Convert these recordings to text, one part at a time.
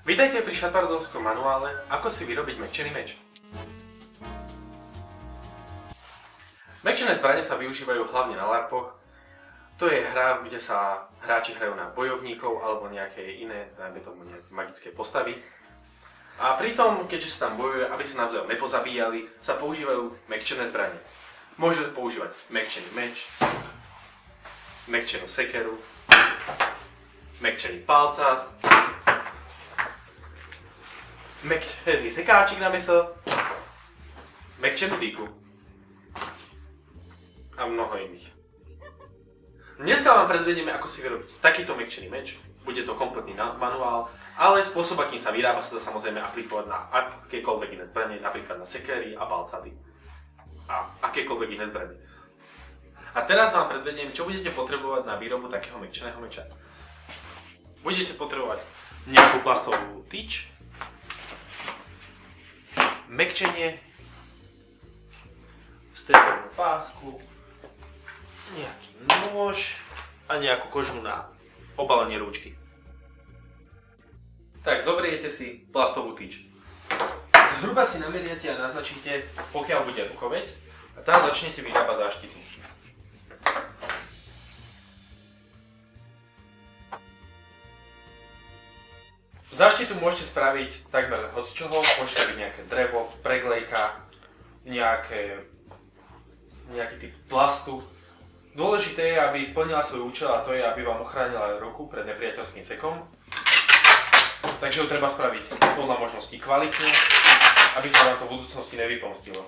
Vítajte pri Shepardovskom manuále Ako si vyrobiť mäkčený meč. Mäkčené zbrane sa využívajú hlavne na larpoch. To je hra, kde sa hráči hrajú na bojovníkov alebo nejaké iné, dajme tomu nejaké magické postavy. A pritom, keďže sa tam bojuje, aby sa navzájom nepozabíjali, sa používajú mäkčené zbrane. Môžete používať mäkčený meč, mäkčenú sekeru, mäkčený palcát, mäkčený sekáčik na mäso, mäkčenú dýku a mnoho iných. Dneska vám predvedieme, ako si vyrobiť takýto mäkčený meč. Bude to kompletný manuál, ale spôsob, akým sa vyrába, sa dá samozrejme aplikovať na akékoľvek iné zbranie, napríklad na sekery a palcáty a akékoľvek iné zbranie. A teraz vám predvediem, čo budete potrebovať na výrobu takého mäkčeného meča. Budete potrebovať nejakú plastovú tyč, mäkčenie, striebornú pásku, nejaký nôž a nejakú kožu na obalenie rúčky. Tak, zoberiete si plastovú tyč. Zhruba si nameriate a naznačíte, pokiaľ bude rukoveď, a tam začnete vyrábať záštitu. Záštitu môžete spraviť takmer hocčoho, môžete byť nejaké drevo, preglejka, nejaký typ plastu. Dôležité je, aby splnila svoj účel, a to je, aby vám ochránila ruku pred nepriateľským sekom. Takže ju treba spraviť podľa možností kvalitne, aby sa vám to v budúcnosti nevypomstilo.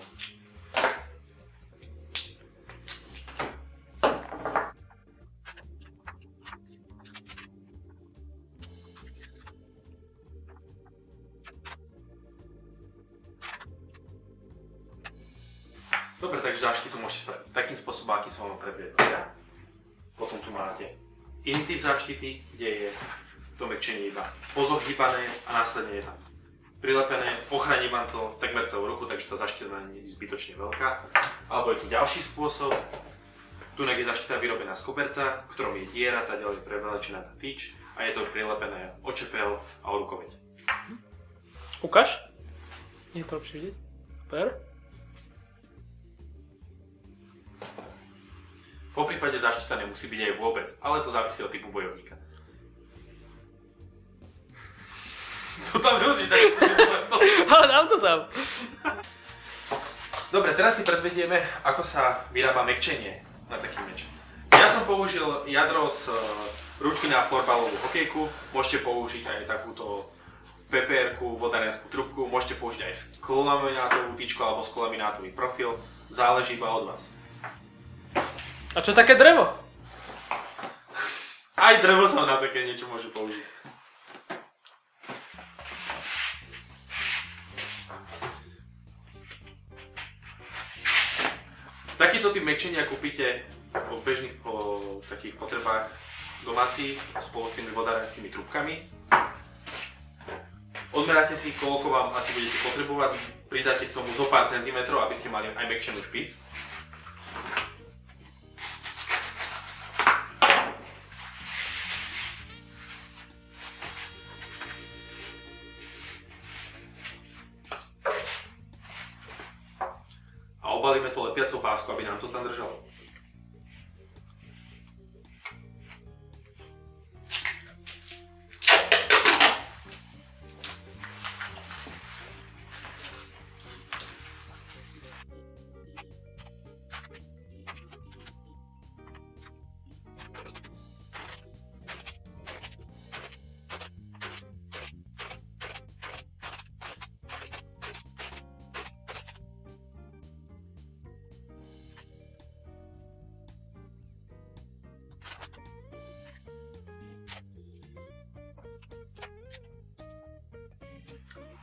Dobre, takže záštitu môžete spraviť takým spôsobom, aký som vám predviedol ja. Potom tu máte iný typ záštity, kde je to mäkčenie iba pozohýbané a následne je tam prilepené. Ochráni vám to takmer celú ruku, takže tá záštita nie je zbytočne veľká. Alebo je tu ďalší spôsob. Tu je záštita vyrobená z koberca, v ktorom je diera, tá ďalej preveličená tá tyč a je to prilepené o čepel a o rukoveď. Ukáž? Je to lepšie vidieť? Super. Po prípade záštita nemusí byť aj vôbec, ale to závisí od typu bojovníka. To tam nemusíš dať. Ale dám to tam. Dobre, teraz si predvedieme, ako sa vyrába mäkčenie na taký meč. Ja som použil jadro z ručky na florbalovú hokejku. Môžete použiť aj takúto PPR-ku, vodárenskú trubku. Môžete použiť aj sklaminátovú tyčku alebo sklaminátový profil. Záleží iba od vás. A čo také drevo? Aj drevo sa na také niečo môže použiť. Takýto typ mäkčenia kúpite po bežných takých potrebách domácich spolu s tými vodárenskými trubkami. Odmeráte si, koľko vám asi budete potrebovať, pridáte k tomu zo pár centimetrov, aby ste mali aj mäkčenú špic. Obalíme to lepiacou páskou, aby nám to tam držalo.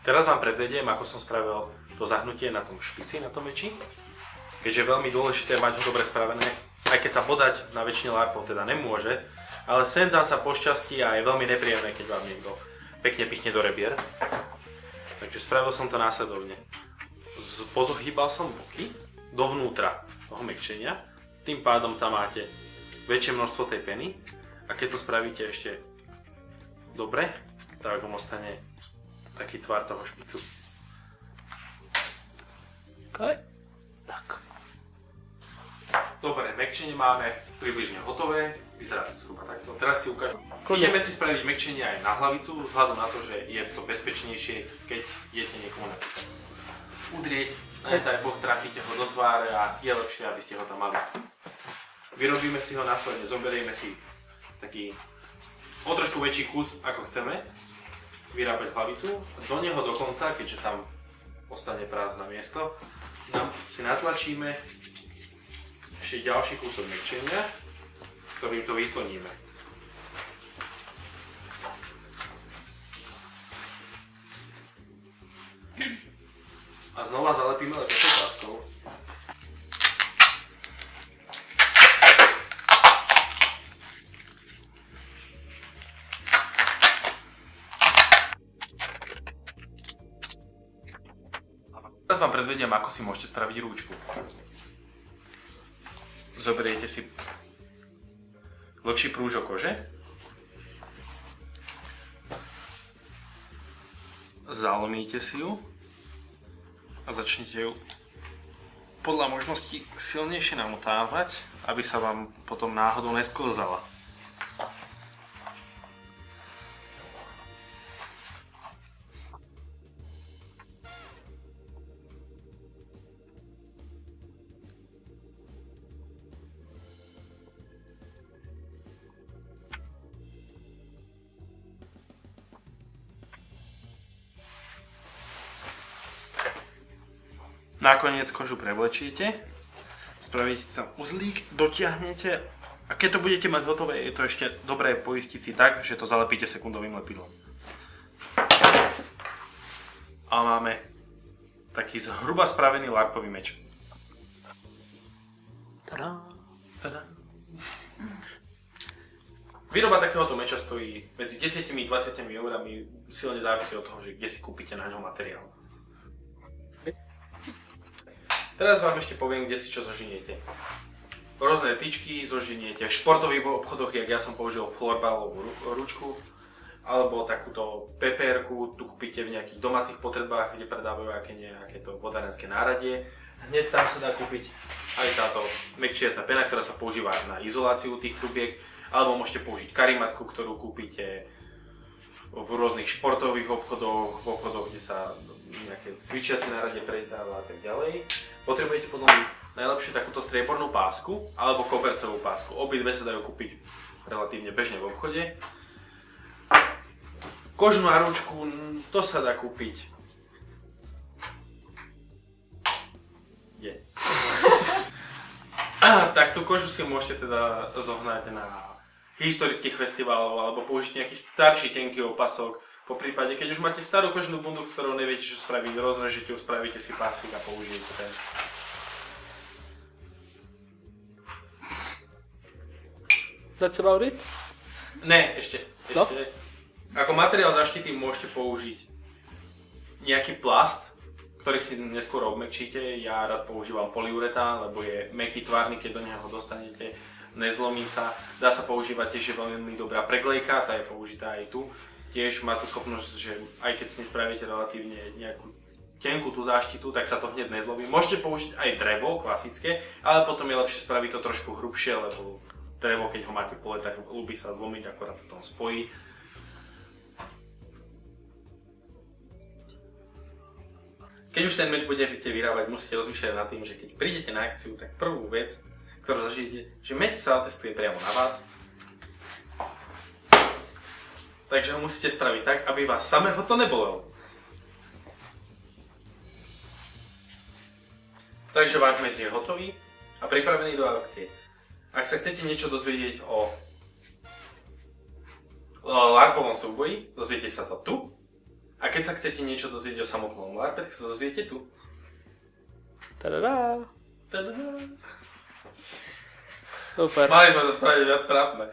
Teraz vám predvediem, ako som spravil to zahnutie na tom špici, na tom meči. Keďže je veľmi dôležité mať ho dobre spravené, aj keď sa bodať na väčšine larpov teda nemôže, ale sem tam sa pošťastí a je veľmi nepríjemné, keď vám niekto pekne pichne do rebier. Takže spravil som to následovne. Pozohýbal som boky dovnútra toho mäkčenia, tým pádom tam máte väčšie množstvo tej peny a keď to spravíte ešte dobre, tak vám ostane taký tvar toho špicu. Okay. Tak. Dobre, mäkčenie máme približne hotové, vyzerá to zhruba takto. Teraz si ukážem. Ideme si spraviť mäkčenie aj na hlavicu, vzhľadom na to, že je to bezpečnejšie, keď idete niekomu napríklad udrieť, nedaj Boh, trafíte ho do tváre a je lepšie, aby ste ho tam mali. Vyrobíme si ho následne, zoberieme si taký o trošku väčší kus, ako chceme vyrábať hlavicu. Do neho dokonca, keďže tam ostane prázdne miesto, si natlačíme ešte ďalší kúsok mäkčenia, s ktorým to vyplníme. A znova zalepíme lepetou páskou. Teraz vám predvediem, ako si môžete spraviť rúčku. Zoberiete si dlhší prúžok kože, zalomíte si ju a začnete ju podľa možností silnejšie namotávať, aby sa vám potom náhodou nesklzala. Nakoniec kožu prevlečiete, spravíte si tam uzlík, dotiahnete a keď to budete mať hotové, je to ešte dobré poistiť si tak, že to zalepíte sekundovým lepidlom. A máme taký zhruba spravený larpový meč. Tada. Tada. Výroba takéhoto meča stojí medzi 10 a 20 eurami, silne závisí od toho, že kde si kúpite na ňo materiál. Teraz vám ešte poviem, kde si čo zožiniete. Rôzne tyčky zožiniete v športových obchodoch, jak ja som použil florbalovú ručku, alebo takúto pepérku, tu kúpite v nejakých domácich potrebách, kde predávajú nejaké to vodárenské náradie. Hneď tam sa dá kúpiť aj táto mäkčiaca pena, ktorá sa používa na izoláciu tých trubiek, alebo môžete použiť karimatku, ktorú kúpite v rôznych športových obchodoch, v obchodoch, kde sa nejaké cvičiace náradie predáva a tak ďalej. Potrebujete podľa mňa najlepšie takúto striebornú pásku alebo kobercovú pásku. Obidve sa dajú kúpiť relatívne bežne v obchode. Kožu na ručku, to sa dá kúpiť. Je. Tak tú kožu si môžete teda zohnať na historických festiválov alebo použiť nejaký starší tenký opasok. Po prípade, keď už máte starú koženú bundu, s ktorou neviete, čo spraviť, rozrežite ju, spravíte si pásik a použijete ten. That's about it? Ne, ešte. No? Ako materiál zaštity môžete použiť nejaký plast, ktorý si neskôr obmäkčíte. Ja rád používam polyuretán, lebo je mäkký, tvárny, keď do neho dostanete, nezlomí sa. Dá sa používať tiež, je veľmi dobrá preglejka, tá je použitá aj tu. Tiež má tú schopnosť, že aj keď si nespravíte relatívne nejakú tenkú tú záštitu, tak sa to hneď nezlomí. Môžete použiť aj drevo, klasické, ale potom je lepšie spraviť to trošku hrubšie, lebo drevo, keď ho máte pole, tak ľúbi sa zlomiť, akorát v tom spojí. Keď už ten meč budete vyrábať, musíte rozmýšľať nad tým, že keď prídete na akciu, tak prvú vec, ktorú zažijete, že meč sa otestuje priamo na vás. Takže ho musíte spraviť tak, aby vás samého to nebolelo. Takže váš meč je hotový a pripravený do akcie. Ak sa chcete niečo dozvedieť o larpovom súboji, dozviete sa to tu. A keď sa chcete niečo dozvedieť o samotnom larpe, tak sa dozviete tu. Tadadá. Tadadá. Super. Mali sme to spraviť viac trápne.